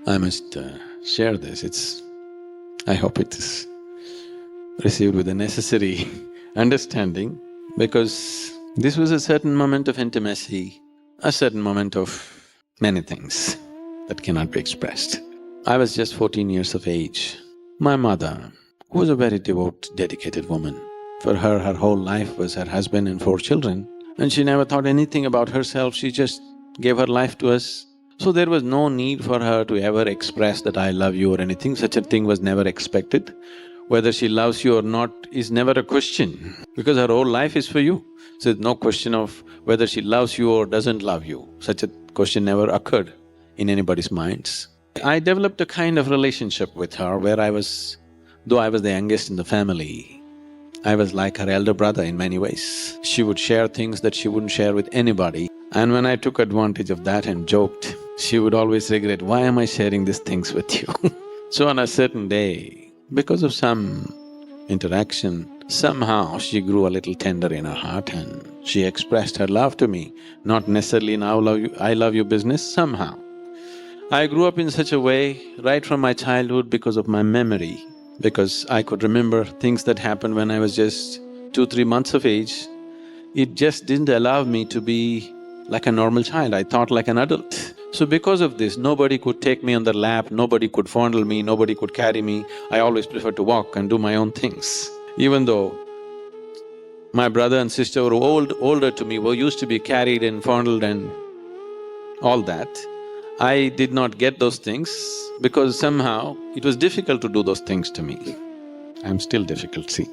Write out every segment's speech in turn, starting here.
I must share this. I hope it is received with the necessary understanding, because this was a certain moment of intimacy, a certain moment of many things that cannot be expressed. I was just 14 years of age. My mother, who was a very devout, dedicated woman, for her, her whole life was her husband and 4 children, and she never thought anything about herself, she just gave her life to us. So there was no need for her to ever express that I love you or anything, such a thing was never expected. Whether she loves you or not is never a question, because her whole life is for you. So there's no question of whether she loves you or doesn't love you. Such a question never occurred in anybody's minds. I developed a kind of relationship with her where though I was the youngest in the family, I was like her elder brother in many ways. She would share things that she wouldn't share with anybody, and when I took advantage of that and joked, she would always regret, why am I sharing these things with you? So on a certain day, because of some interaction, somehow she grew a little tender in her heart and she expressed her love to me, not necessarily in I love you business, somehow. I grew up in such a way right from my childhood because of my memory, because I could remember things that happened when I was just 2-3 months of age. It just didn't allow me to be like a normal child, I thought like an adult. So because of this, nobody could take me on their lap, nobody could fondle me, nobody could carry me. I always preferred to walk and do my own things. Even though my brother and sister were older to me, were used to be carried and fondled and all that, I did not get those things because somehow it was difficult to do those things to me. I'm still difficult, see.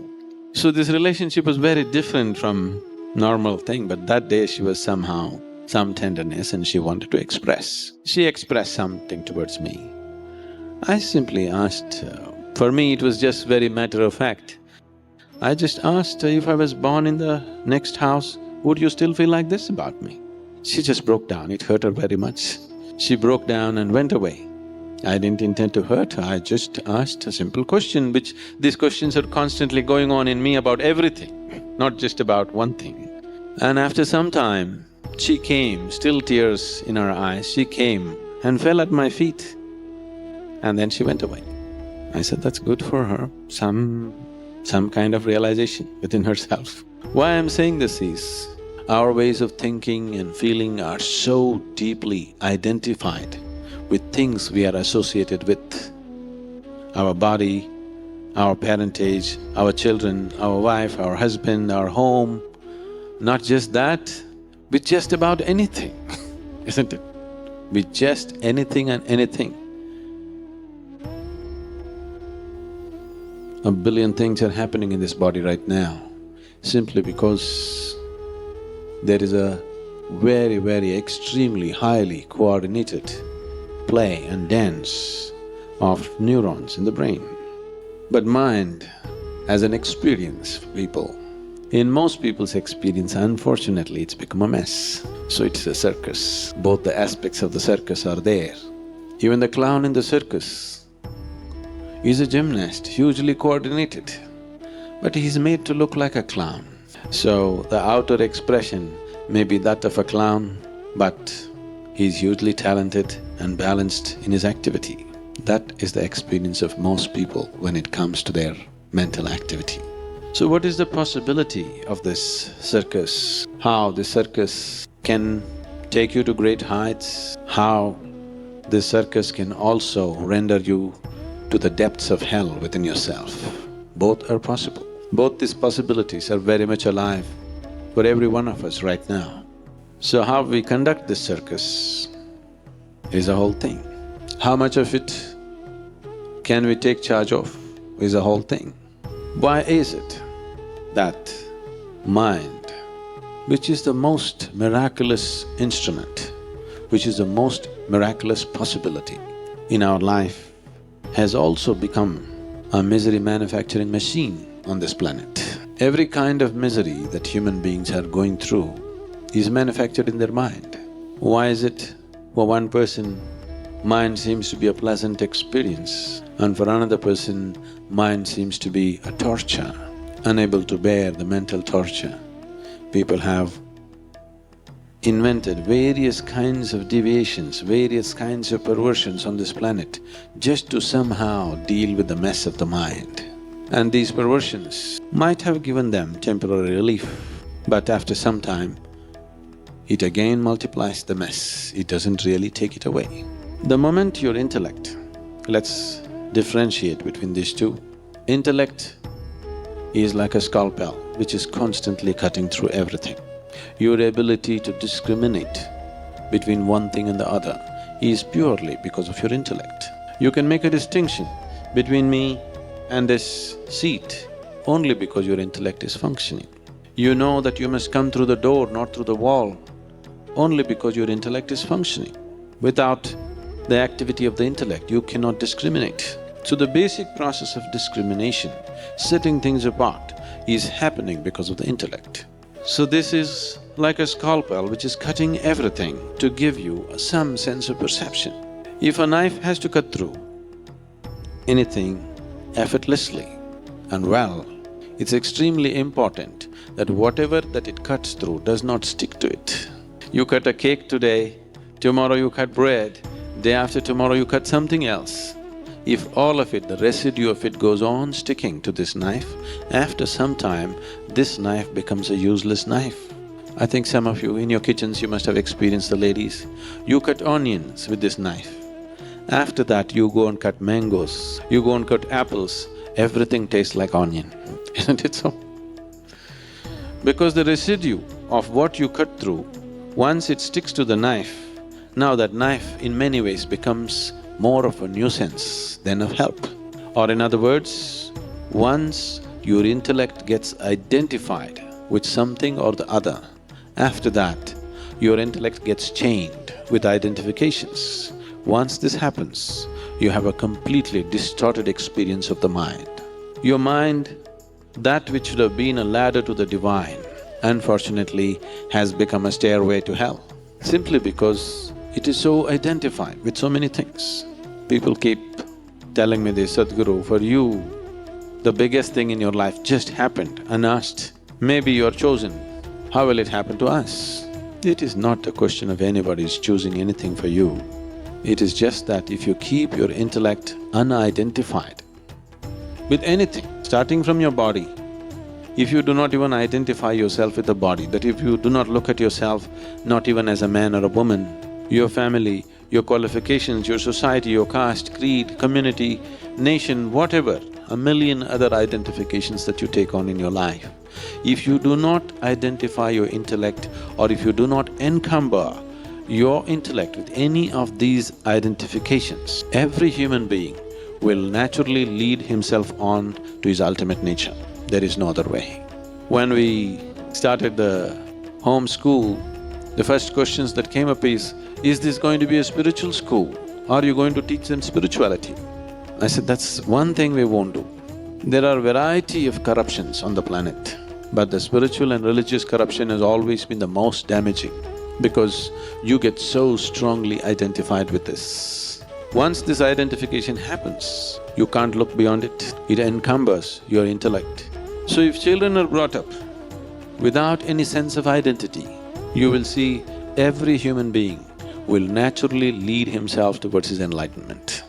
So this relationship was very different from normal thing, but that day she was somehow some tenderness and she wanted to express. She expressed something towards me. I simply asked, for me it was just very matter of fact. I just asked if I was born in the next house, would you still feel like this about me? She just broke down, it hurt her very much. She broke down and went away. I didn't intend to hurt her, I just asked a simple question, which these questions are constantly going on in me about everything, not just about one thing. And after some time, she came, still tears in her eyes, she came and fell at my feet, and then she went away. I said, that's good for her, some kind of realization within herself. Why I'm saying this is, our ways of thinking and feeling are so deeply identified with things we are associated with. Our body, our parentage, our children, our wife, our husband, our home. Not just that, with just about anything, isn't it? With just anything and anything. A billion things are happening in this body right now, simply because there is a very, very extremely highly coordinated play and dance of neurons in the brain. But mind as an experience for people, in most people's experience, unfortunately, it's become a mess. So it's a circus. Both the aspects of the circus are there. Even the clown in the circus is a gymnast, hugely coordinated, but he's made to look like a clown. So the outer expression may be that of a clown, but he's hugely talented and balanced in his activity. That is the experience of most people when it comes to their mental activity. So what is the possibility of this circus? How this circus can take you to great heights? How this circus can also render you to the depths of hell within yourself? Both are possible. Both these possibilities are very much alive for every one of us right now. So how we conduct this circus is a whole thing. How much of it can we take charge of is a whole thing. Why is it that mind, which is the most miraculous instrument, which is the most miraculous possibility in our life, has also become a misery manufacturing machine on this planet? Every kind of misery that human beings are going through is manufactured in their mind. Why is it? For one person, mind seems to be a pleasant experience, and for another person, mind seems to be a torture. Unable to bear the mental torture, people have invented various kinds of deviations, various kinds of perversions on this planet just to somehow deal with the mess of the mind. And these perversions might have given them temporary relief, but after some time, it again multiplies the mess, it doesn't really take it away. The moment your intellect, let's differentiate between these two. Intellect is like a scalpel which is constantly cutting through everything. Your ability to discriminate between one thing and the other is purely because of your intellect. You can make a distinction between me and this seat only because your intellect is functioning. You know that you must come through the door, not through the wall, only because your intellect is functioning. Without the activity of the intellect, you cannot discriminate. So the basic process of discrimination, setting things apart, is happening because of the intellect. So this is like a scalpel which is cutting everything to give you some sense of perception. If a knife has to cut through anything effortlessly and well, it's extremely important that whatever that it cuts through does not stick to it. You cut a cake today, tomorrow you cut bread, day after tomorrow you cut something else. If all of it, the residue of it goes on sticking to this knife, after some time, this knife becomes a useless knife. I think some of you, in your kitchens, you must have experienced the ladies. You cut onions with this knife. After that, you go and cut mangoes, you go and cut apples, everything tastes like onion, isn't it so? Because the residue of what you cut through, once it sticks to the knife, now that knife in many ways becomes more of a nuisance than of help. Or in other words, once your intellect gets identified with something or the other, after that, your intellect gets chained with identifications. Once this happens, you have a completely distorted experience of the mind. Your mind, that which should have been a ladder to the divine, unfortunately has become a stairway to hell, simply because it is so identified with so many things. People keep telling me this, Sadhguru, for you, the biggest thing in your life just happened unasked. Maybe you're chosen, how will it happen to us? It is not a question of anybody's choosing anything for you. It is just that if you keep your intellect unidentified with anything, starting from your body, if you do not even identify yourself with the body, that if you do not look at yourself not even as a man or a woman, your family, your qualifications, your society, your caste, creed, community, nation, whatever, a million other identifications that you take on in your life. If you do not identify your intellect or if you do not encumber your intellect with any of these identifications, every human being will naturally lead himself on to his ultimate nature. There is no other way. When we started the home school, the first questions that came up is this going to be a spiritual school? Are you going to teach them spirituality? I said, that's one thing we won't do. There are variety of corruptions on the planet, but the spiritual and religious corruption has always been the most damaging because you get so strongly identified with this. Once this identification happens, you can't look beyond it, it encumbers your intellect. So if children are brought up without any sense of identity, you will see every human being will naturally lead himself towards his enlightenment.